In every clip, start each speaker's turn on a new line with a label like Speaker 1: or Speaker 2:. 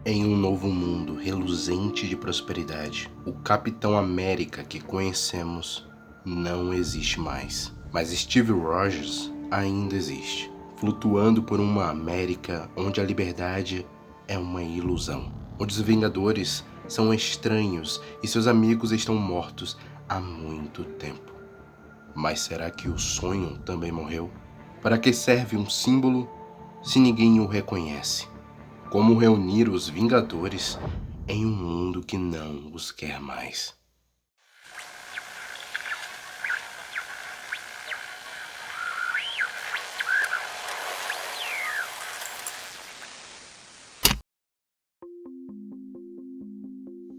Speaker 1: Em um novo mundo reluzente de prosperidade, o Capitão América que conhecemos não existe mais. Mas Steve Rogers ainda existe, flutuando por uma América onde a liberdade é uma ilusão, onde os Vingadores são estranhos e seus amigos estão mortos há muito tempo. Mas será que o sonho também morreu? Para que serve um símbolo se ninguém o reconhece? Como reunir os Vingadores em um mundo que não os quer mais?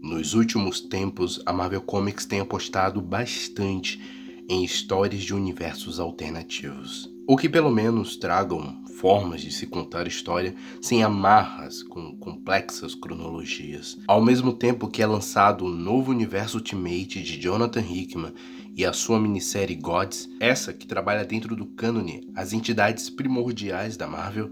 Speaker 1: Nos últimos tempos, a Marvel Comics tem apostado bastante em histórias de universos alternativos, ou que pelo menos tragam formas de se contar história sem amarras com complexas cronologias. Ao mesmo tempo que é lançado o novo universo Ultimate de Jonathan Hickman e a sua minissérie Gods, essa que trabalha dentro do cânone as entidades primordiais da Marvel,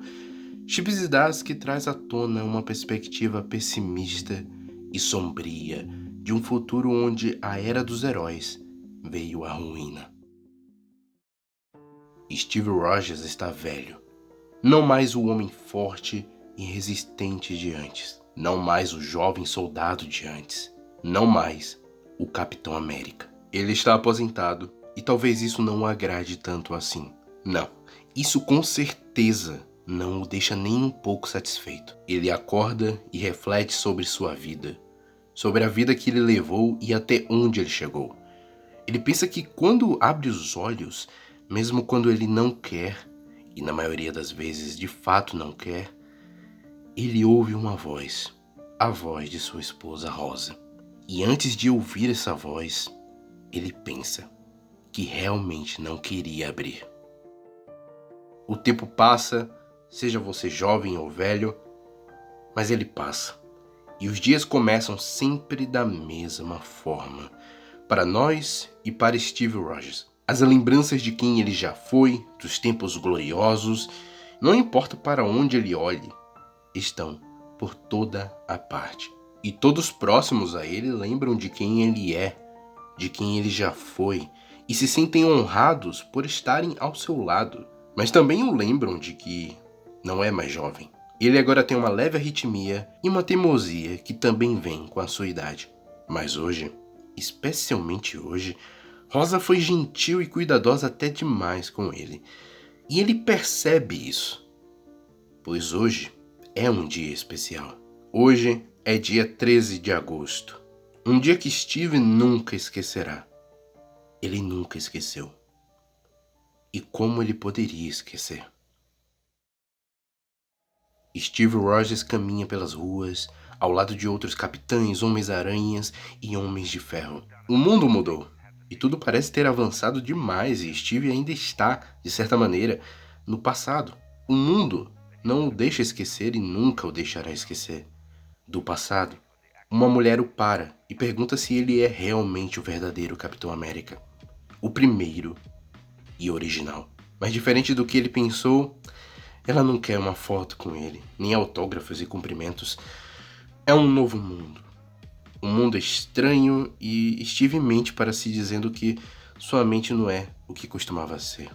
Speaker 1: Chip Zdarsky traz à tona uma perspectiva pessimista e sombria de um futuro onde a era dos heróis veio à ruína. Steve Rogers está velho, não mais o homem forte e resistente de antes, não mais o jovem soldado de antes, não mais o Capitão América. Ele está aposentado e talvez isso não o agrade tanto assim. Não, isso com certeza não o deixa nem um pouco satisfeito. Ele acorda e reflete sobre sua vida, sobre a vida que ele levou e até onde ele chegou. Ele pensa que quando abre os olhos, mesmo quando ele não quer, e na maioria das vezes de fato não quer, ele ouve uma voz, a voz de sua esposa Rosa. E antes de ouvir essa voz, ele pensa que realmente não queria abrir. O tempo passa, seja você jovem ou velho, mas ele passa. E os dias começam sempre da mesma forma, para nós e para Steve Rogers. As lembranças de quem ele já foi, dos tempos gloriosos, não importa para onde ele olhe, estão por toda a parte. E todos próximos a ele lembram de quem ele é, de quem ele já foi, e se sentem honrados por estarem ao seu lado. Mas também o lembram de que não é mais jovem. Ele agora tem uma leve arritmia e uma teimosia que também vem com a sua idade. Mas hoje, especialmente hoje, Rosa foi gentil e cuidadosa até demais com ele. E ele percebe isso, pois hoje é um dia especial. Hoje é dia 13 de agosto, um dia que Steve nunca esquecerá. Ele nunca esqueceu. E como ele poderia esquecer? Steve Rogers caminha pelas ruas, ao lado de outros capitães, Homens-Aranhas e Homens de Ferro. O mundo mudou, e tudo parece ter avançado demais, e Steve ainda está, de certa maneira, no passado. O mundo não o deixa esquecer e nunca o deixará esquecer. Do passado, uma mulher o para e pergunta se ele é realmente o verdadeiro Capitão América. O primeiro e original. Mas diferente do que ele pensou, ela não quer uma foto com ele, nem autógrafos e cumprimentos. É um novo mundo. Um mundo estranho e Steve mente para si dizendo que sua mente não é o que costumava ser.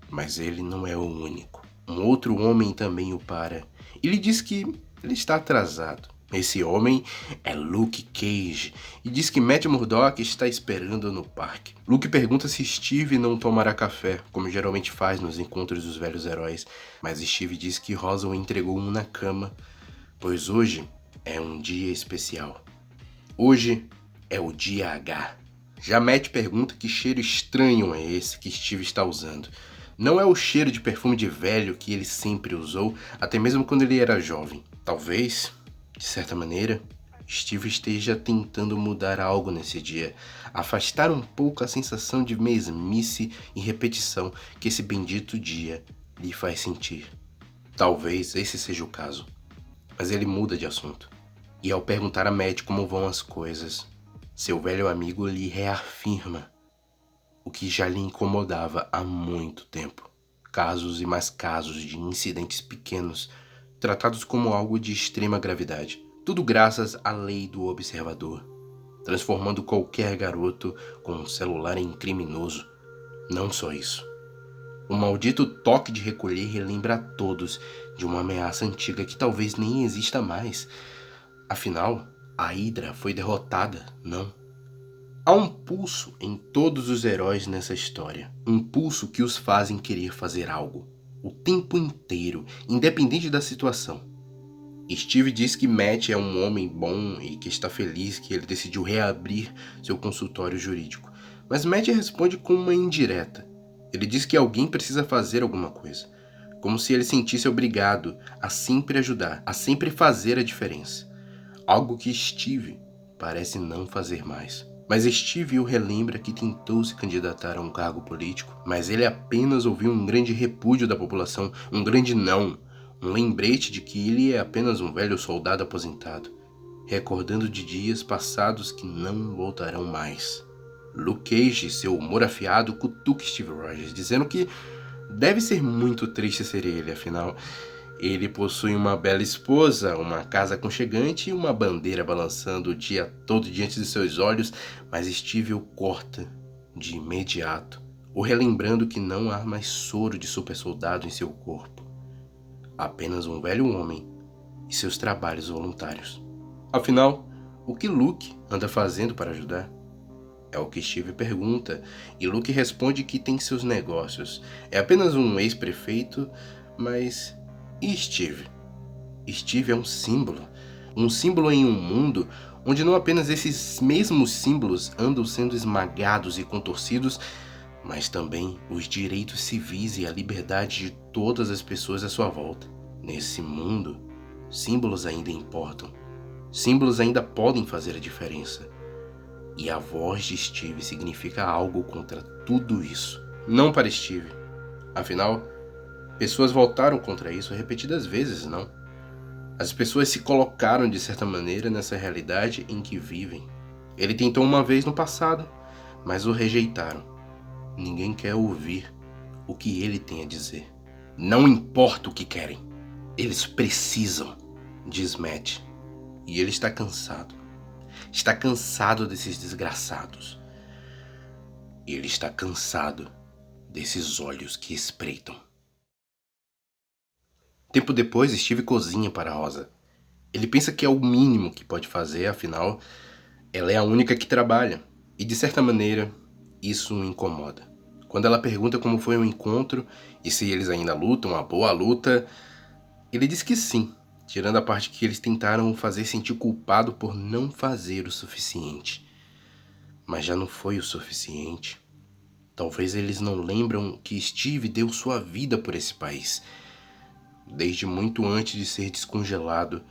Speaker 1: Mas ele não é o único. Um outro homem também o para. Ele diz que ele está atrasado. Esse homem é Luke Cage e diz que Matt Murdock está esperando no parque. Luke pergunta se Steve não tomará café, como geralmente faz nos encontros dos velhos heróis, mas Steve diz que Rosa o entregou um na cama, pois hoje é um dia especial. Hoje é o dia H. Já Matt pergunta que cheiro estranho é esse que Steve está usando. Não é o cheiro de perfume de velho que ele sempre usou, até mesmo quando ele era jovem. Talvez, de certa maneira, Steve esteja tentando mudar algo nesse dia, afastar um pouco a sensação de mesmice e repetição que esse bendito dia lhe faz sentir. Talvez esse seja o caso, mas ele muda de assunto. E ao perguntar a Matt como vão as coisas, seu velho amigo lhe reafirma o que já lhe incomodava há muito tempo. Casos e mais casos de incidentes pequenos tratados como algo de extrema gravidade. Tudo graças à lei do observador, transformando qualquer garoto com um celular em criminoso. Não só isso. O maldito toque de recolher relembra a todos de uma ameaça antiga que talvez nem exista mais. Afinal, a Hydra foi derrotada, não? Há um pulso em todos os heróis nessa história. Um pulso que os fazem querer fazer algo. O tempo inteiro, independente da situação. Steve diz que Matt é um homem bom e que está feliz que ele decidiu reabrir seu consultório jurídico. Mas Matt responde com uma indireta. Ele diz que alguém precisa fazer alguma coisa. Como se ele sentisse obrigado a sempre ajudar, a sempre fazer a diferença. Algo que Steve parece não fazer mais. Mas Steve o relembra que tentou se candidatar a um cargo político, mas ele apenas ouviu um grande repúdio da população, um grande não, um lembrete de que ele é apenas um velho soldado aposentado, recordando de dias passados que não voltarão mais. Luke Cage, seu humor afiado, cutuca Steve Rogers, dizendo que deve ser muito triste ser ele, afinal, ele possui uma bela esposa, uma casa aconchegante e uma bandeira balançando o dia todo diante de seus olhos, mas Steve o corta de imediato, o relembrando que não há mais soro de super soldado em seu corpo. Apenas um velho homem e seus trabalhos voluntários. Afinal, o que Luke anda fazendo para ajudar? É o que Steve pergunta, e Luke responde que tem seus negócios. É apenas um ex-prefeito, mas... E Steve? Steve é um símbolo em um mundo onde não apenas esses mesmos símbolos andam sendo esmagados e contorcidos, mas também os direitos civis e a liberdade de todas as pessoas à sua volta. Nesse mundo, símbolos ainda importam. Símbolos ainda podem fazer a diferença. E a voz de Steve significa algo contra tudo isso. Não para Steve. Afinal, pessoas voltaram contra isso repetidas vezes, não? As pessoas se colocaram de certa maneira nessa realidade em que vivem. Ele tentou uma vez no passado, mas o rejeitaram. Ninguém quer ouvir o que ele tem a dizer. Não importa o que querem. Eles precisam, diz Matt. E ele está cansado. Está cansado desses desgraçados. Ele está cansado desses olhos que espreitam. Tempo depois, Steve cozinha para Rosa. Ele pensa que é o mínimo que pode fazer, afinal, ela é a única que trabalha. E de certa maneira, isso o incomoda. Quando ela pergunta como foi o encontro e se eles ainda lutam a boa luta, ele diz que sim, tirando a parte que eles tentaram o fazer sentir culpado por não fazer o suficiente. Mas já não foi o suficiente. Talvez eles não lembram que Steve deu sua vida por esse país. Desde muito antes de ser descongelado,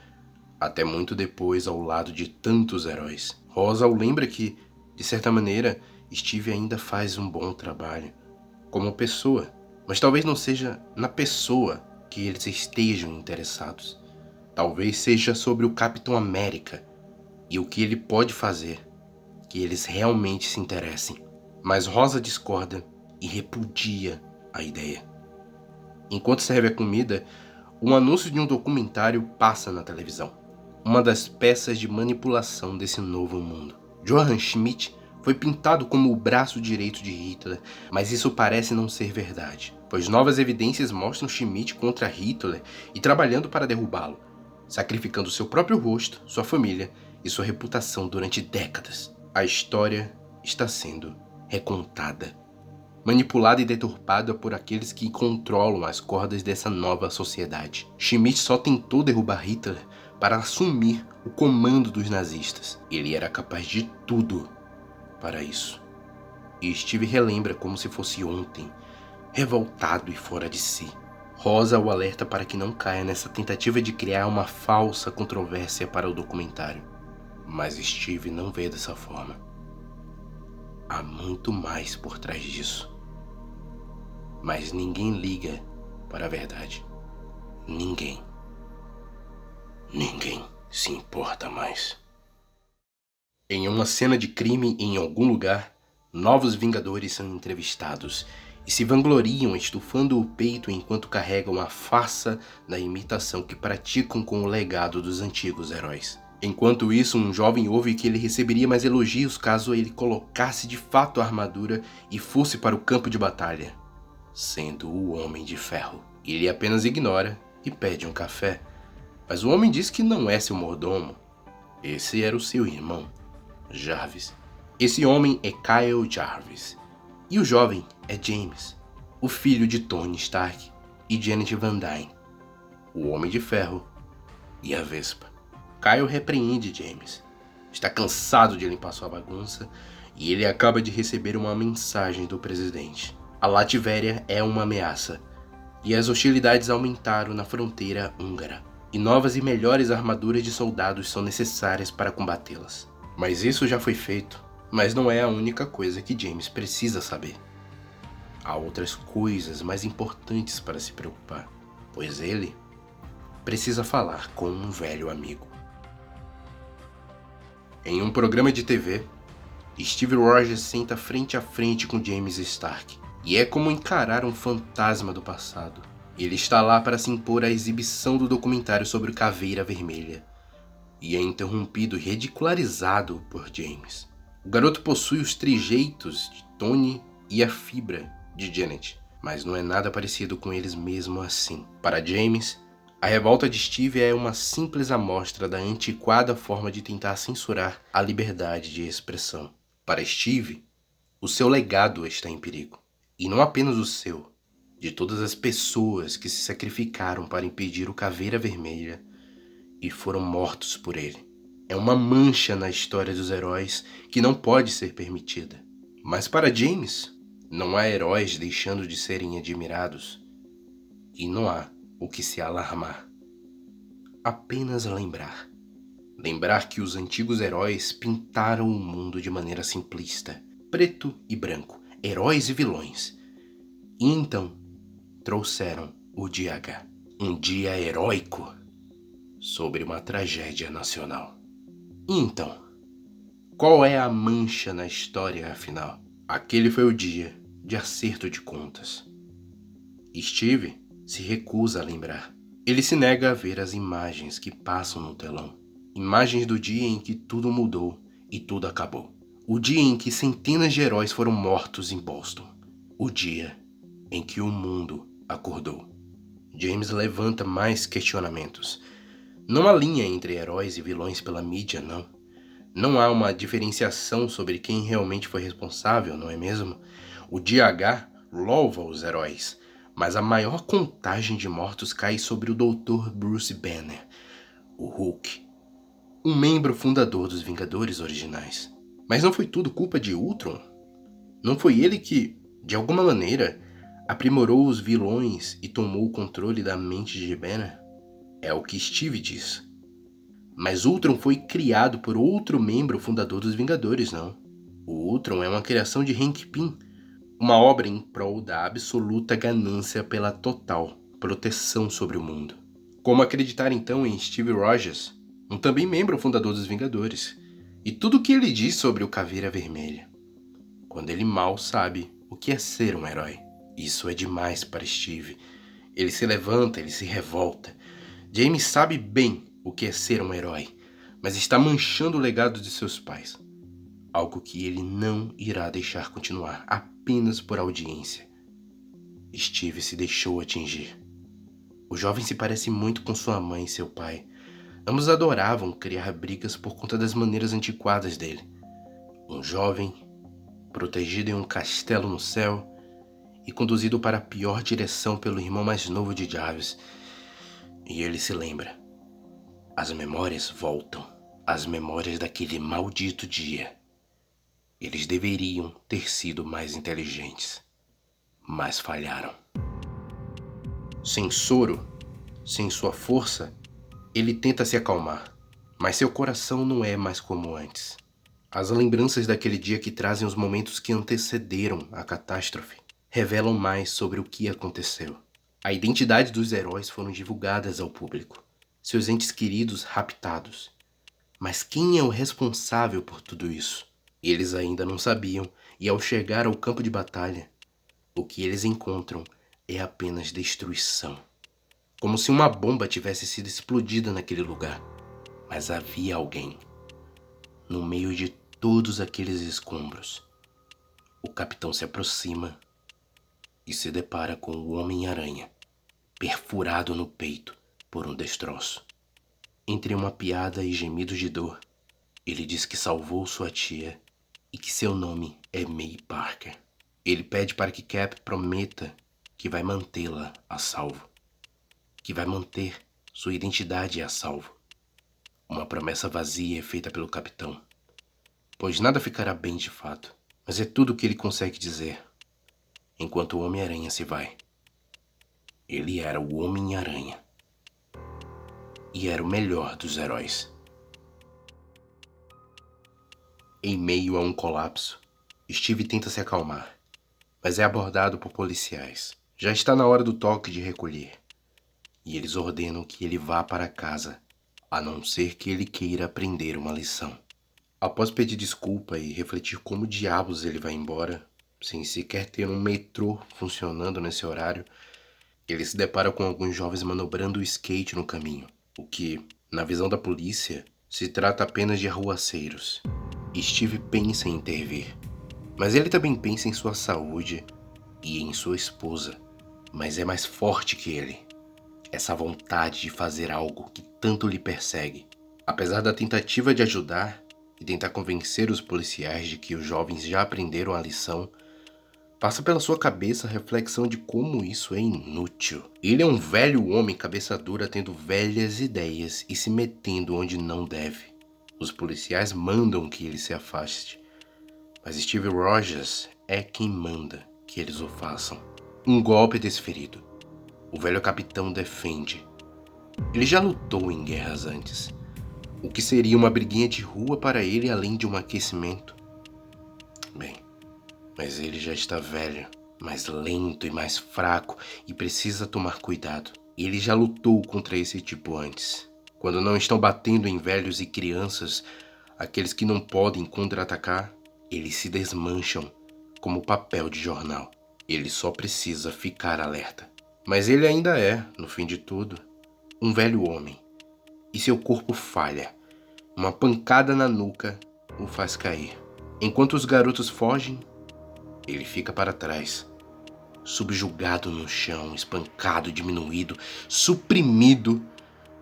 Speaker 1: até muito depois ao lado de tantos heróis. Rosa o lembra que, de certa maneira, Steve ainda faz um bom trabalho, como pessoa. Mas talvez não seja na pessoa que eles estejam interessados. Talvez seja sobre o Capitão América e o que ele pode fazer, que eles realmente se interessem. Mas Rosa discorda e repudia a ideia. Enquanto serve a comida, um anúncio de um documentário passa na televisão. Uma das peças de manipulação desse novo mundo. Johann Schmidt foi pintado como o braço direito de Hitler, mas isso parece não ser verdade, pois novas evidências mostram Schmidt contra Hitler e trabalhando para derrubá-lo, sacrificando seu próprio rosto, sua família e sua reputação durante décadas. A história está sendo recontada, manipulada e deturpada por aqueles que controlam as cordas dessa nova sociedade. Schmidt só tentou derrubar Hitler para assumir o comando dos nazistas. Ele era capaz de tudo para isso. E Steve relembra como se fosse ontem, revoltado e fora de si. Rosa o alerta para que não caia nessa tentativa de criar uma falsa controvérsia para o documentário. Mas Steve não vê dessa forma. Há muito mais por trás disso. Mas ninguém liga para a verdade. Ninguém. Ninguém se importa mais. Em uma cena de crime em algum lugar, novos Vingadores são entrevistados e se vangloriam estufando o peito enquanto carregam a farsa da imitação que praticam com o legado dos antigos heróis. Enquanto isso, um jovem ouve que ele receberia mais elogios caso ele colocasse de fato a armadura e fosse para o campo de batalha, sendo o Homem de Ferro. Ele apenas ignora e pede um café, mas o homem diz que não é seu mordomo. Esse era o seu irmão, Jarvis. Esse homem é Kyle Jarvis, e o jovem é James, o filho de Tony Stark e Janet Van Dyne, o Homem de Ferro e a Vespa. Kyle repreende James. Está cansado de limpar sua bagunça e ele acaba de receber uma mensagem do presidente. A Lativéria é uma ameaça e as hostilidades aumentaram na fronteira húngara. E novas e melhores armaduras de soldados são necessárias para combatê-las. Mas isso já foi feito, mas não é a única coisa que James precisa saber. Há outras coisas mais importantes para se preocupar, pois ele precisa falar com um velho amigo. Em um programa de TV, Steve Rogers senta frente a frente com James Stark, e é como encarar um fantasma do passado. Ele está lá para se impor à exibição do documentário sobre o Caveira Vermelha, e é interrompido e ridicularizado por James. O garoto possui os trejeitos de Tony e a fibra de Janet, mas não é nada parecido com eles mesmo assim. Para James, a revolta de Steve é uma simples amostra da antiquada forma de tentar censurar a liberdade de expressão. Para Steve, o seu legado está em perigo. E não apenas o seu, de todas as pessoas que se sacrificaram para impedir o Caveira Vermelha e foram mortos por ele. É uma mancha na história dos heróis que não pode ser permitida. Mas para James, não há heróis deixando de serem admirados. E não há o que se alarmar. Apenas lembrar. Lembrar que os antigos heróis pintaram o mundo de maneira simplista, preto e branco, heróis e vilões. E então trouxeram o dia H, um dia heróico sobre uma tragédia nacional. E então, qual é a mancha na história afinal? Aquele foi o dia de acerto de contas. Steve se recusa a lembrar. Ele se nega a ver as imagens que passam no telão. Imagens do dia em que tudo mudou e tudo acabou. O dia em que centenas de heróis foram mortos em Boston. O dia em que o mundo acordou. James levanta mais questionamentos. Não há linha entre heróis e vilões pela mídia, não. Não há uma diferenciação sobre quem realmente foi responsável, não é mesmo? O dia H louva os heróis, mas a maior contagem de mortos cai sobre o Dr. Bruce Banner, o Hulk, um membro fundador dos Vingadores originais. Mas não foi tudo culpa de Ultron? Não foi ele que, de alguma maneira, aprimorou os vilões e tomou o controle da mente de Banner? É o que Steve diz. Mas Ultron foi criado por outro membro fundador dos Vingadores, não. O Ultron é uma criação de Hank Pym, uma obra em prol da absoluta ganância pela total proteção sobre o mundo. Como acreditar então em Steve Rogers, um também membro fundador dos Vingadores, e tudo o que ele diz sobre o Caveira Vermelha, quando ele mal sabe o que é ser um herói? Isso é demais para Steve. Ele se levanta, ele se revolta. James sabe bem o que é ser um herói, mas está manchando o legado de seus pais. Algo que ele não irá deixar continuar apenas por audiência. Steve se deixou atingir. O jovem se parece muito com sua mãe e seu pai. Ambos adoravam criar brigas por conta das maneiras antiquadas dele. Um jovem, protegido em um castelo no céu e conduzido para a pior direção pelo irmão mais novo de Jarvis. E ele se lembra. As memórias voltam. As memórias daquele maldito dia. Eles deveriam ter sido mais inteligentes, mas falharam. Sem soro, sem sua força, ele tenta se acalmar, mas seu coração não é mais como antes. As lembranças daquele dia que trazem os momentos que antecederam a catástrofe revelam mais sobre o que aconteceu. A identidade dos heróis foram divulgadas ao público, seus entes queridos raptados. Mas quem é o responsável por tudo isso? Eles ainda não sabiam, e ao chegar ao campo de batalha, O que eles encontram é apenas destruição. Como se uma bomba tivesse sido explodida naquele lugar. Mas havia alguém. No meio de todos aqueles escombros, o capitão se aproxima e se depara com o Homem-Aranha, perfurado no peito por um destroço. Entre uma piada e gemidos de dor, ele diz que salvou sua tia e que seu nome é May Parker. Ele pede para que Cap prometa que vai mantê-la a salvo, que vai manter sua identidade a salvo. Uma promessa vazia é feita pelo capitão, pois nada ficará bem de fato, mas é tudo o que ele consegue dizer, enquanto o Homem-Aranha se vai. Ele era o Homem-Aranha. E era o melhor dos heróis. Em meio a um colapso, Steve tenta se acalmar, mas é abordado por policiais. Já está na hora do toque de recolher, e eles ordenam que ele vá para casa, a não ser que ele queira aprender uma lição. Após pedir desculpa e refletir como diabos ele vai embora, sem sequer ter um metrô funcionando nesse horário, ele se depara com alguns jovens manobrando o skate no caminho, o que, na visão da polícia, se trata apenas de arruaceiros. Steve pensa em intervir, mas ele também pensa em sua saúde e em sua esposa, mas é mais forte que ele. Essa vontade de fazer algo que tanto lhe persegue. Apesar da tentativa de ajudar e tentar convencer os policiais de que os jovens já aprenderam a lição, passa pela sua cabeça a reflexão de como isso é inútil. Ele é um velho homem cabeça dura tendo velhas ideias e se metendo onde não deve. Os policiais mandam que ele se afaste, mas Steve Rogers é quem manda que eles o façam. Um golpe desferido. O velho capitão defende. Ele já lutou em guerras antes. O que seria uma briguinha de rua para ele além de um aquecimento? Bem, mas ele já está velho, mais lento e mais fraco e precisa tomar cuidado. Ele já lutou contra esse tipo antes. Quando não estão batendo em velhos e crianças, aqueles que não podem contra-atacar, eles se desmancham como papel de jornal. Ele só precisa ficar alerta. Mas ele ainda é, no fim de tudo, um velho homem. E seu corpo falha. Uma pancada na nuca o faz cair. Enquanto os garotos fogem, ele fica para trás, subjugado no chão, espancado, diminuído, suprimido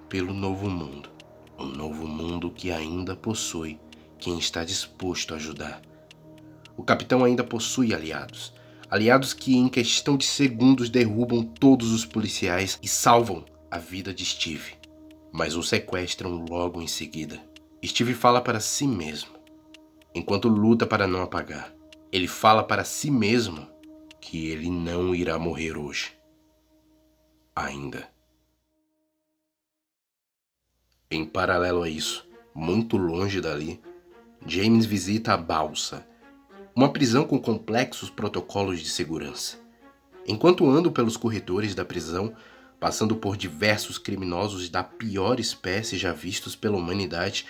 Speaker 1: pelo novo mundo. Um novo mundo que ainda possui quem está disposto a ajudar. O capitão ainda possui aliados. Aliados que em questão de segundos derrubam todos os policiais e salvam a vida de Steve. Mas o sequestram logo em seguida. Steve fala para si mesmo, enquanto luta para não apagar. Ele fala para si mesmo que ele não irá morrer hoje. Ainda. Em paralelo a isso, muito longe dali, James visita a Balsa, uma prisão com complexos protocolos de segurança. Enquanto anda pelos corredores da prisão, passando por diversos criminosos da pior espécie já vistos pela humanidade,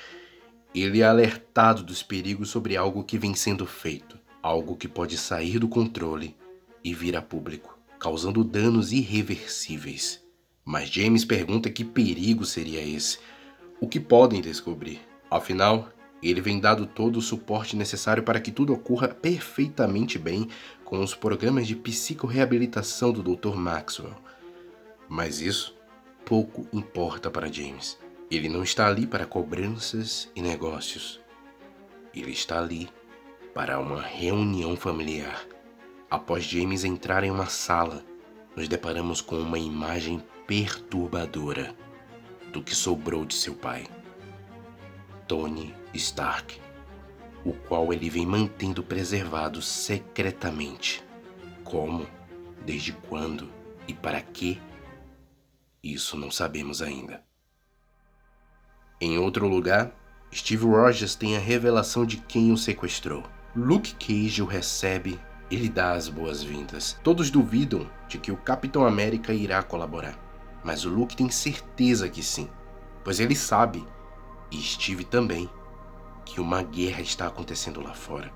Speaker 1: ele é alertado dos perigos sobre algo que vem sendo feito. Algo que pode sair do controle e vir a público, causando danos irreversíveis. Mas James pergunta que perigo seria esse, o que podem descobrir. Afinal, ele vem dado todo o suporte necessário para que tudo ocorra perfeitamente bem com os programas de psicorreabilitação do Dr. Maxwell. Mas isso pouco importa para James. Ele não está ali para cobranças e negócios. Ele está ali para uma reunião familiar. Após James entrar em uma sala, nos deparamos com uma imagem perturbadora do que sobrou de seu pai, Tony Stark, o qual ele vem mantendo preservado secretamente. Como, desde quando e para quê? Isso não sabemos ainda. Em outro lugar, Steve Rogers tem a revelação de quem o sequestrou. Luke Cage o recebe e lhe dá as boas-vindas. Todos duvidam de que o Capitão América irá colaborar, mas o Luke tem certeza que sim, pois ele sabe, e Steve também, que uma guerra está acontecendo lá fora.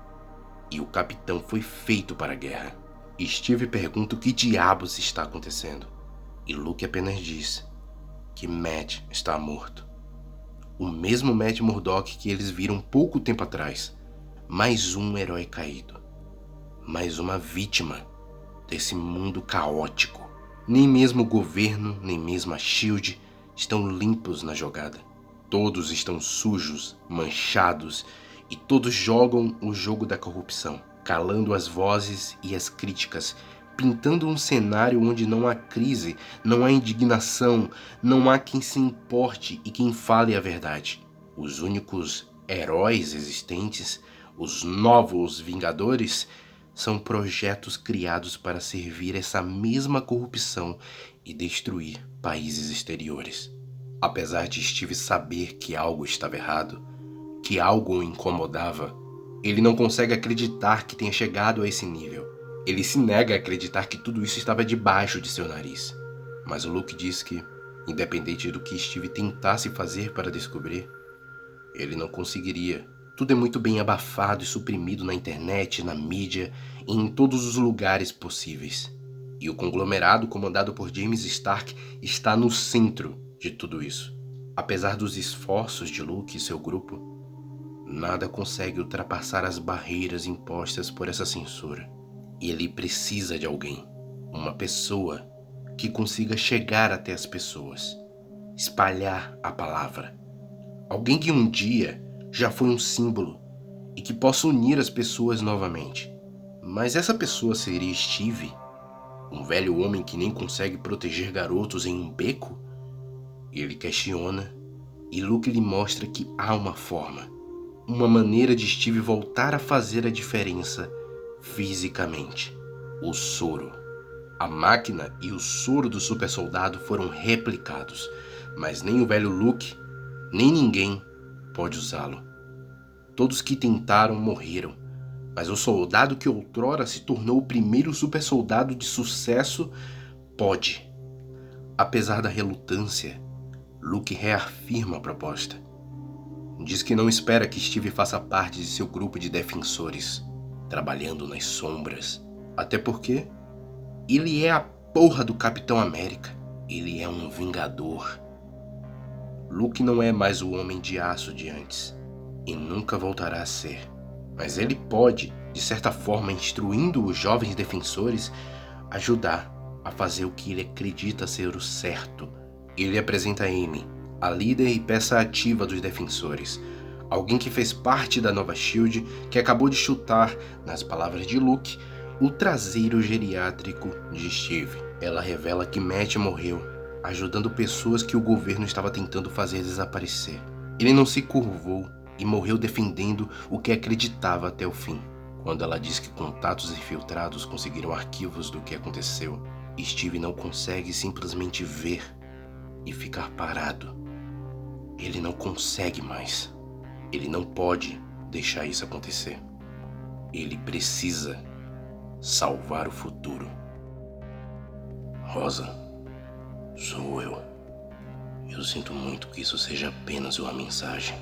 Speaker 1: E o Capitão foi feito para a guerra. Steve pergunta o que diabos está acontecendo, e Luke apenas diz que Matt está morto. O mesmo Matt Murdock que eles viram pouco tempo atrás. Mais um herói caído. Mais uma vítima desse mundo caótico. Nem mesmo o governo, nem mesmo a SHIELD estão limpos na jogada. Todos estão sujos, manchados, e todos jogam o jogo da corrupção, calando as vozes e as críticas, pintando um cenário onde não há crise, não há indignação, não há quem se importe e quem fale a verdade. Os únicos heróis existentes, os novos Vingadores, são projetos criados para servir essa mesma corrupção e destruir países exteriores. Apesar de Steve saber que algo estava errado, que algo o incomodava, ele não consegue acreditar que tenha chegado a esse nível. Ele se nega a acreditar que tudo isso estava debaixo de seu nariz. Mas o Luke diz que, independente do que Steve tentasse fazer para descobrir, ele não conseguiria. Tudo é muito bem abafado e suprimido na internet, na mídia e em todos os lugares possíveis. E o conglomerado comandado por James Stark está no centro de tudo isso. Apesar dos esforços de Luke e seu grupo, nada consegue ultrapassar as barreiras impostas por essa censura. E ele precisa de alguém, uma pessoa que consiga chegar até as pessoas, espalhar a palavra. Alguém que um dia já foi um símbolo e que possa unir as pessoas novamente. Mas essa pessoa seria Steve? Um velho homem que nem consegue proteger garotos em um beco? Ele questiona e Luke lhe mostra que há uma forma, uma maneira de Steve voltar a fazer a diferença fisicamente. O soro. A máquina e o soro do super soldado foram replicados, mas nem o velho Luke, nem ninguém pode usá-lo. Todos que tentaram morreram, mas o soldado que outrora se tornou o primeiro super soldado de sucesso pode. Apesar da relutância, Luke reafirma a proposta. Diz que não espera que Steve faça parte de seu grupo de defensores, trabalhando nas sombras. Até porque ele é a porra do Capitão América. Ele é um vingador. Luke não é mais o homem de aço de antes e nunca voltará a ser. Mas ele pode, de certa forma, instruindo os jovens defensores, ajudar a fazer o que ele acredita ser o certo. Ele apresenta Amy, a líder e peça ativa dos defensores, alguém que fez parte da nova SHIELD, que acabou de chutar, nas palavras de Luke, o traseiro geriátrico de Steve. Ela revela que Matt morreu, ajudando pessoas que o governo estava tentando fazer desaparecer. Ele não se curvou e morreu defendendo o que acreditava até o fim. Quando ela diz que contatos infiltrados conseguiram arquivos do que aconteceu, Steve não consegue simplesmente ver e ficar parado. Ele não consegue mais. Ele não pode deixar isso acontecer. Ele precisa salvar o futuro. Rosa, sou eu. Eu sinto muito que isso seja apenas uma mensagem.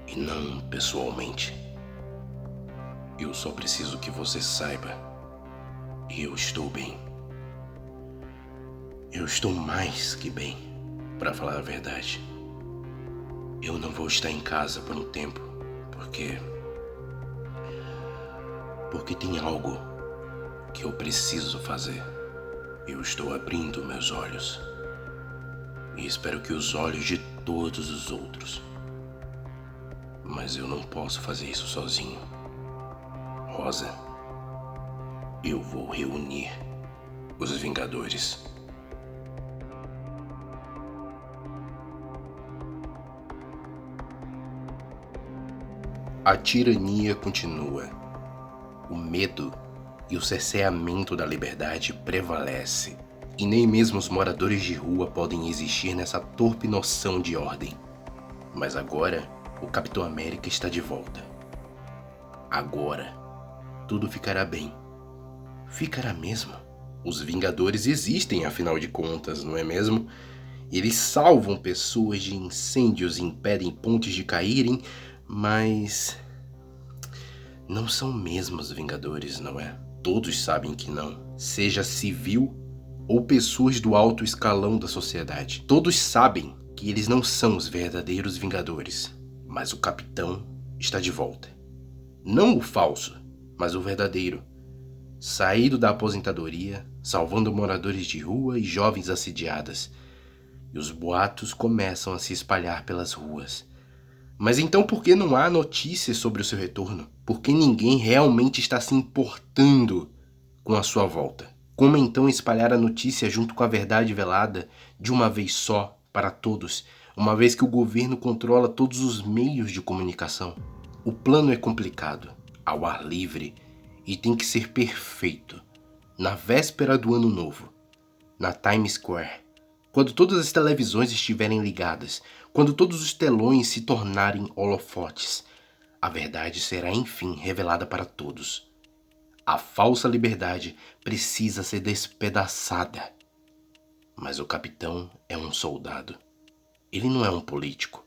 Speaker 1: E não pessoalmente. Eu só preciso que você saiba. Eu estou bem. Eu estou mais que bem, para falar a verdade. Eu não vou estar em casa por um tempo, porque tem algo que eu preciso fazer. Eu estou abrindo meus olhos. E espero que os olhos de todos os outros. Mas eu não posso fazer isso sozinho. Rosa, eu vou reunir os Vingadores. A tirania continua. O medo e o cerceamento da liberdade prevalece. E nem mesmo os moradores de rua podem existir nessa torpe noção de ordem. Mas agora, o Capitão América está de volta. Agora, tudo ficará bem. Ficará mesmo. Os Vingadores existem, afinal de contas, não é mesmo? Eles salvam pessoas de incêndios e impedem pontes de caírem, mas não são mesmo os Vingadores, não é? Todos sabem que não, seja civil ou pessoas do alto escalão da sociedade. Todos sabem que eles não são os verdadeiros Vingadores, mas o Capitão está de volta. Não o falso, mas o verdadeiro. Saído da aposentadoria, salvando moradores de rua e jovens assediadas. E os boatos começam a se espalhar pelas ruas. Mas então por que não há notícias sobre o seu retorno? Por que ninguém realmente está se importando com a sua volta? Como então espalhar a notícia junto com a verdade velada de uma vez só para todos, uma vez que o governo controla todos os meios de comunicação? O plano é complicado, ao ar livre, e tem que ser perfeito. Na véspera do ano novo, na Times Square, quando todas as televisões estiverem ligadas, quando todos os telões se tornarem holofotes, a verdade será enfim revelada para todos. A falsa liberdade precisa ser despedaçada. Mas o capitão é um soldado. Ele não é um político,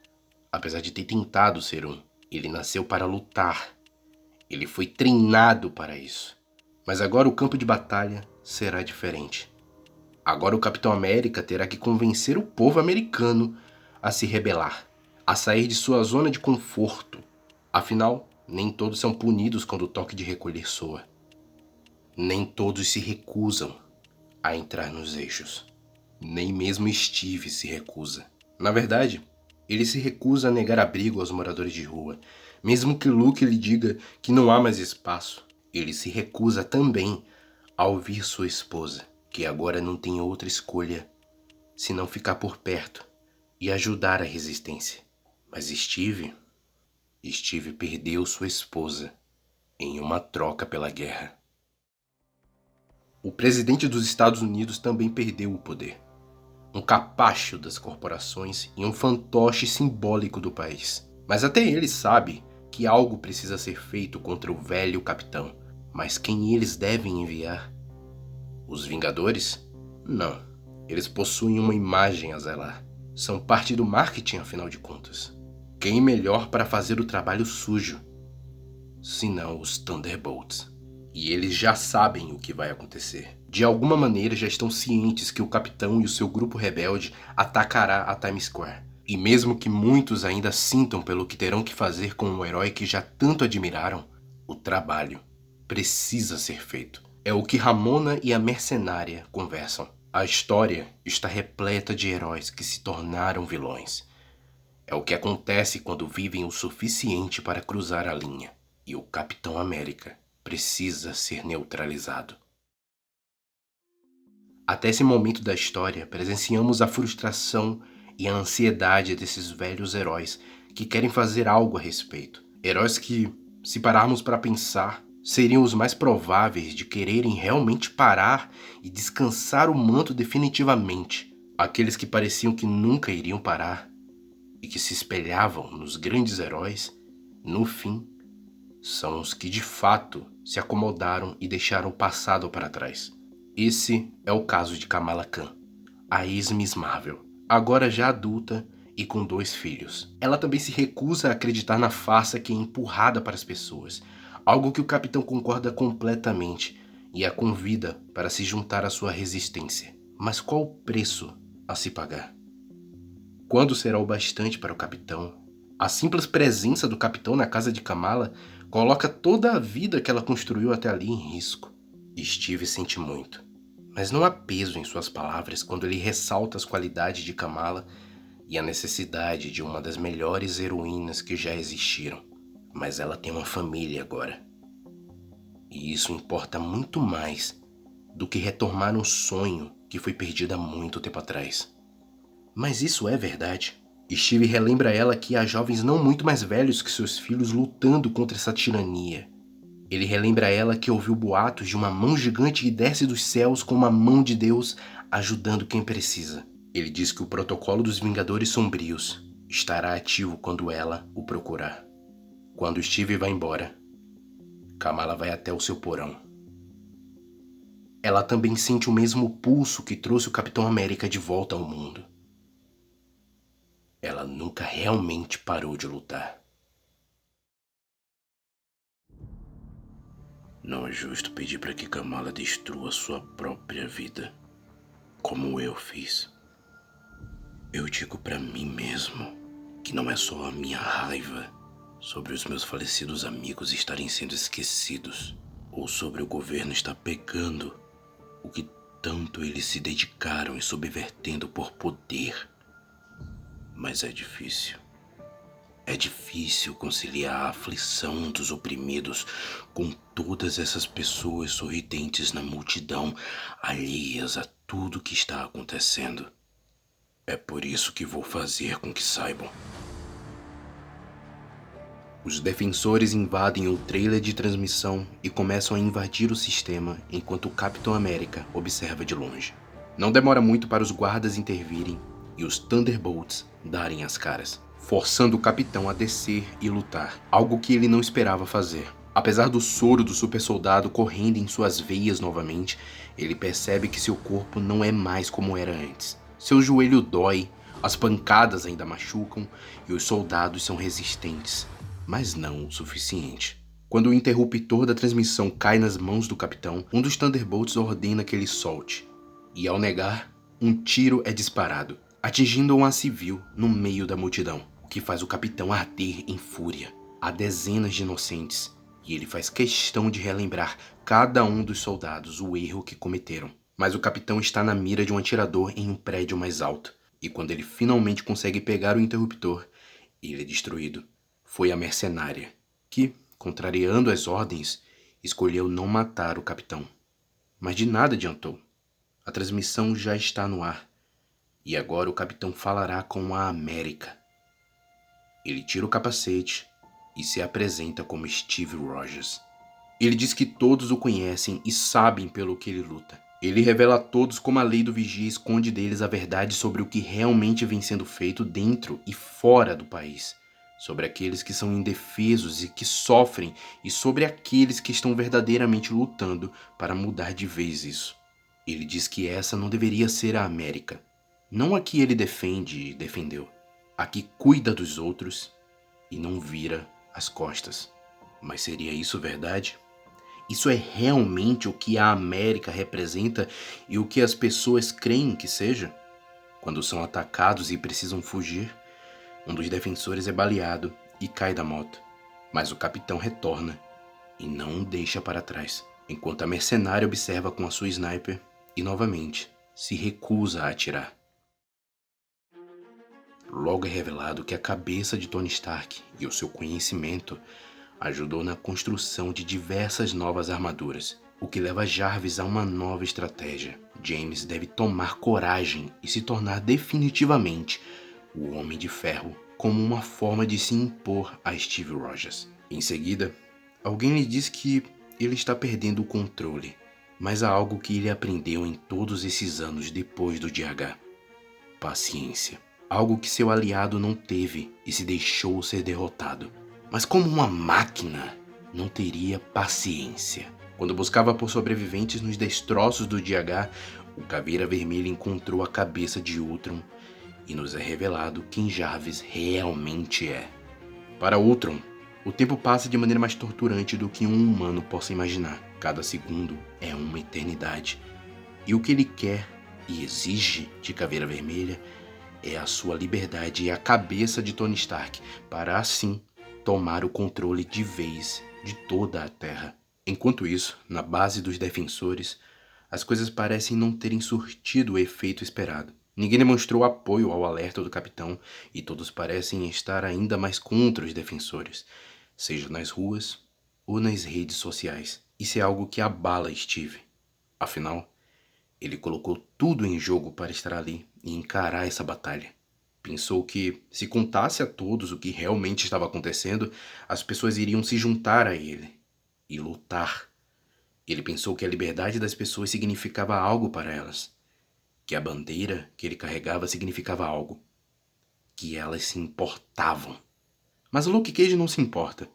Speaker 1: apesar de ter tentado ser um. Ele nasceu para lutar. Ele foi treinado para isso. Mas agora o campo de batalha será diferente. Agora o Capitão América terá que convencer o povo americano a se rebelar, a sair de sua zona de conforto. Afinal, nem todos são punidos quando o toque de recolher soa. Nem todos se recusam a entrar nos eixos. Nem mesmo Steve se recusa. Na verdade, ele se recusa a negar abrigo aos moradores de rua, mesmo que Luke lhe diga que não há mais espaço. Ele se recusa também a ouvir sua esposa, que agora não tem outra escolha senão ficar por perto e ajudar a resistência. Mas Steve perdeu sua esposa em uma troca pela guerra. O presidente dos Estados Unidos também perdeu o poder. Um capacho das corporações e um fantoche simbólico do país. Mas até ele sabe que algo precisa ser feito contra o velho capitão. Mas quem eles devem enviar? Os Vingadores? Não. Eles possuem uma imagem a zelar. São parte do marketing, afinal de contas. Quem melhor para fazer o trabalho sujo? Senão os Thunderbolts. E eles já sabem o que vai acontecer. De alguma maneira já estão cientes que o capitão e o seu grupo rebelde atacará a Times Square. E mesmo que muitos ainda sintam pelo que terão que fazer com o herói que já tanto admiraram, o trabalho precisa ser feito. É o que Ramona e a mercenária conversam. A história está repleta de heróis que se tornaram vilões. É o que acontece quando vivem o suficiente para cruzar a linha. E o Capitão América precisa ser neutralizado. Até esse momento da história, presenciamos a frustração e a ansiedade desses velhos heróis que querem fazer algo a respeito. Heróis que, se pararmos para pensar, seriam os mais prováveis de quererem realmente parar e descansar o manto definitivamente. Aqueles que pareciam que nunca iriam parar e que se espelhavam nos grandes heróis, no fim, são os que de fato se acomodaram e deixaram o passado para trás. Esse é o caso de Kamala Khan, a ex-Miss Marvel, agora já adulta e com 2 filhos. Ela também se recusa a acreditar na farsa que é empurrada para as pessoas, algo que o capitão concorda completamente e a convida para se juntar à sua resistência. Mas qual o preço a se pagar? Quando será o bastante para o capitão? A simples presença do capitão na casa de Kamala coloca toda a vida que ela construiu até ali em risco. Steve sente muito, mas não há peso em suas palavras quando ele ressalta as qualidades de Kamala e a necessidade de uma das melhores heroínas que já existiram. Mas ela tem uma família agora. E isso importa muito mais do que retomar um sonho que foi perdido há muito tempo atrás. Mas isso é verdade. Steve relembra a ela que há jovens não muito mais velhos que seus filhos lutando contra essa tirania. Ele relembra a ela que ouviu boatos de uma mão gigante que desce dos céus com uma mão de Deus ajudando quem precisa. Ele diz que o protocolo dos Vingadores Sombrios estará ativo quando ela o procurar. Quando Steve vai embora, Kamala vai até o seu porão. Ela também sente o mesmo pulso que trouxe o Capitão América de volta ao mundo. Ela nunca realmente parou de lutar. Não é justo pedir para que Kamala destrua sua própria vida, como eu fiz. Eu digo para mim mesmo que não é só a minha raiva sobre os meus falecidos amigos estarem sendo esquecidos, ou sobre o governo estar pegando o que tanto eles se dedicaram e subvertendo por poder. Mas é difícil. É difícil conciliar a aflição dos oprimidos com todas essas pessoas sorridentes na multidão, alheias a tudo que está acontecendo. É por isso que vou fazer com que saibam. Os defensores invadem o trailer de transmissão e começam a invadir o sistema enquanto o Capitão América observa de longe. Não demora muito para os guardas intervirem e os Thunderbolts darem as caras, forçando o capitão a descer e lutar, algo que ele não esperava fazer. Apesar do soro do supersoldado correndo em suas veias novamente, ele percebe que seu corpo não é mais como era antes. Seu joelho dói, as pancadas ainda machucam e os soldados são resistentes, mas não o suficiente. Quando o interruptor da transmissão cai nas mãos do capitão, um dos Thunderbolts ordena que ele solte, e ao negar, um tiro é disparado, atingindo uma civil no meio da multidão, o que faz o capitão arder em fúria. Há dezenas de inocentes, e ele faz questão de relembrar cada um dos soldados o erro que cometeram. Mas o capitão está na mira de um atirador em um prédio mais alto, e quando ele finalmente consegue pegar o interruptor, ele é destruído. Foi a mercenária, que, contrariando as ordens, escolheu não matar o capitão. Mas de nada adiantou. A transmissão já está no ar, e agora o capitão falará com a América. Ele tira o capacete e se apresenta como Steve Rogers. Ele diz que todos o conhecem e sabem pelo que ele luta. Ele revela a todos como a lei do vigia esconde deles a verdade sobre o que realmente vem sendo feito dentro e fora do país, sobre aqueles que são indefesos e que sofrem e sobre aqueles que estão verdadeiramente lutando para mudar de vez isso. Ele diz que essa não deveria ser a América, não a que ele defende e defendeu, a que cuida dos outros e não vira as costas. Mas seria isso verdade? Isso é realmente o que a América representa e o que as pessoas creem que seja? Quando são atacados e precisam fugir, um dos defensores é baleado e cai da moto, mas o capitão retorna e não o deixa para trás, enquanto a mercenária observa com a sua sniper e novamente se recusa a atirar. Logo é revelado que a cabeça de Tony Stark e o seu conhecimento ajudou na construção de diversas novas armaduras, o que leva Jarvis a uma nova estratégia. James deve tomar coragem e se tornar definitivamente o Homem de Ferro como uma forma de se impor a Steve Rogers. Em seguida, alguém lhe diz que ele está perdendo o controle, mas há algo que ele aprendeu em todos esses anos depois do DH: paciência. Algo que seu aliado não teve e se deixou ser derrotado. Mas como uma máquina, não teria paciência. Quando buscava por sobreviventes nos destroços do DH, o Caveira Vermelha encontrou a cabeça de Ultron e nos é revelado quem Jarvis realmente é. Para Ultron, o tempo passa de maneira mais torturante do que um humano possa imaginar. Cada segundo é uma eternidade. E o que ele quer e exige de Caveira Vermelha é a sua liberdade e a cabeça de Tony Stark, para assim tomar o controle de vez de toda a Terra. Enquanto isso, na base dos defensores, as coisas parecem não terem surtido o efeito esperado. Ninguém demonstrou apoio ao alerta do capitão e todos parecem estar ainda mais contra os defensores, seja nas ruas ou nas redes sociais. Isso é algo que abala Steve. Afinal, ele colocou tudo em jogo para estar ali e encarar essa batalha. Pensou que, se contasse a todos o que realmente estava acontecendo, as pessoas iriam se juntar a ele e lutar. Ele pensou que a liberdade das pessoas significava algo para elas, que a bandeira que ele carregava significava algo, que elas se importavam. Mas o Luke Cage não se importa.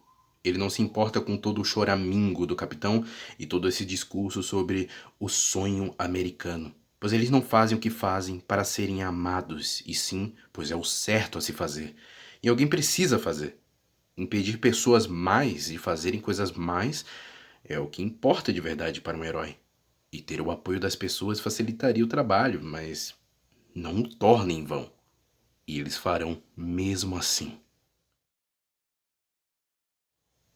Speaker 1: Ele não se importa com todo o choramingo do capitão e todo esse discurso sobre o sonho americano, pois eles não fazem o que fazem para serem amados, e sim, pois é o certo a se fazer. E alguém precisa fazer. Impedir pessoas mais de fazerem coisas mais é o que importa de verdade para um herói. E ter o apoio das pessoas facilitaria o trabalho, mas não o torna em vão. E eles farão mesmo assim.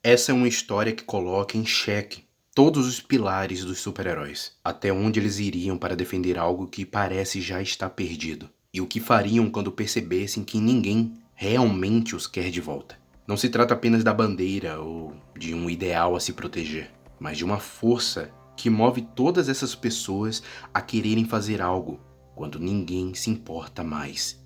Speaker 1: Essa é uma história que coloca em xeque todos os pilares dos super-heróis, até onde eles iriam para defender algo que parece já estar perdido, e o que fariam quando percebessem que ninguém realmente os quer de volta. Não se trata apenas da bandeira ou de um ideal a se proteger, mas de uma força que move todas essas pessoas a quererem fazer algo quando ninguém se importa mais.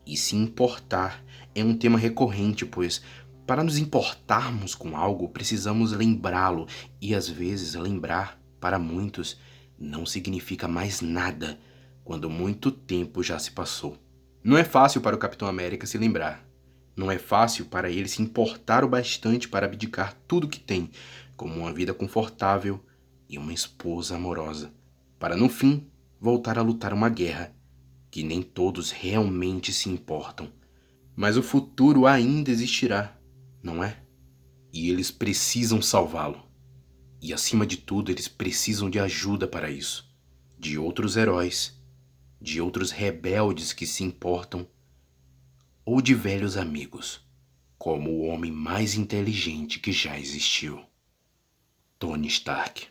Speaker 1: E se importar é um tema recorrente, pois para nos importarmos com algo, precisamos lembrá-lo, e às vezes lembrar, para muitos, não significa mais nada quando muito tempo já se passou. Não é fácil para o Capitão América se lembrar. Não é fácil para ele se importar o bastante para abdicar tudo que tem, como uma vida confortável e uma esposa amorosa, para no fim voltar a lutar uma guerra que nem todos realmente se importam. Mas o futuro ainda existirá, não é? E eles precisam salvá-lo. E acima de tudo, eles precisam de ajuda para isso. De outros heróis, de outros rebeldes que se importam, ou de velhos amigos, como o homem mais inteligente que já existiu, Tony Stark.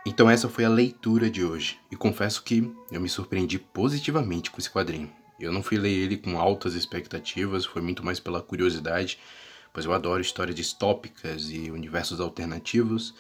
Speaker 1: Então essa foi a leitura de hoje, e confesso que eu me surpreendi positivamente com esse quadrinho. Eu não fui ler ele com altas expectativas, foi muito mais pela curiosidade, pois eu adoro histórias distópicas e universos alternativos,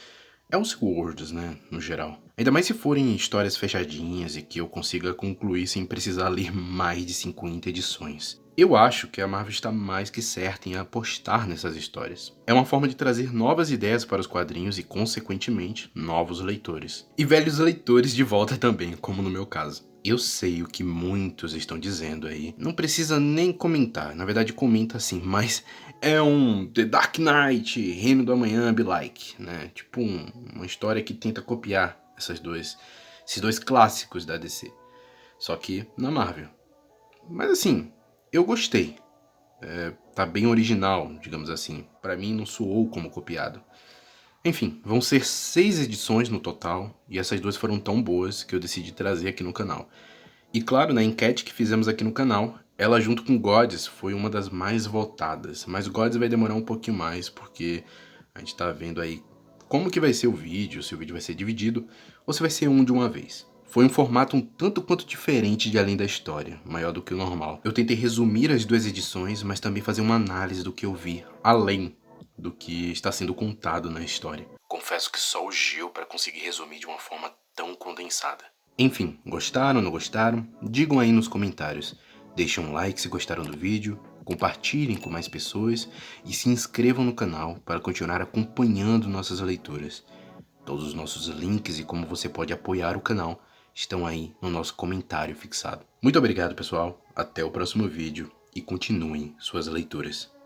Speaker 1: Elseworlds, né, no geral. Ainda mais se forem histórias fechadinhas e que eu consiga concluir sem precisar ler mais de 50 edições. Eu acho que a Marvel está mais que certa em apostar nessas histórias. É uma forma de trazer novas ideias para os quadrinhos e, consequentemente, novos leitores. E velhos leitores de volta também, como no meu caso. Eu sei o que muitos estão dizendo aí. Não precisa nem comentar, na verdade comenta assim, mas é um The Dark Knight, Reino do Amanhã, be like, né? Tipo uma história que tenta copiar esses dois clássicos da DC. Só que na Marvel. Mas assim, eu gostei. Tá bem original, digamos assim. Pra mim não soou como copiado. Enfim, vão ser 6 edições no total, e essas duas foram tão boas que eu decidi trazer aqui no canal. E claro, na enquete que fizemos aqui no canal, ela junto com Gods foi uma das mais votadas. Mas Gods vai demorar um pouquinho mais, porque a gente tá vendo aí como que vai ser o vídeo, se o vídeo vai ser dividido, ou se vai ser um de uma vez. Foi um formato um tanto quanto diferente de Além da História, maior do que o normal. Eu tentei resumir as duas edições, mas também fazer uma análise do que eu vi, além do que está sendo contado na história. Confesso que só o Gil para conseguir resumir de uma forma tão condensada. Enfim, gostaram, não gostaram? Digam aí nos comentários. Deixem um like se gostaram do vídeo, compartilhem com mais pessoas e se inscrevam no canal para continuar acompanhando nossas leituras. Todos os nossos links e como você pode apoiar o canal estão aí no nosso comentário fixado. Muito obrigado, pessoal. Até o próximo vídeo e continuem suas leituras.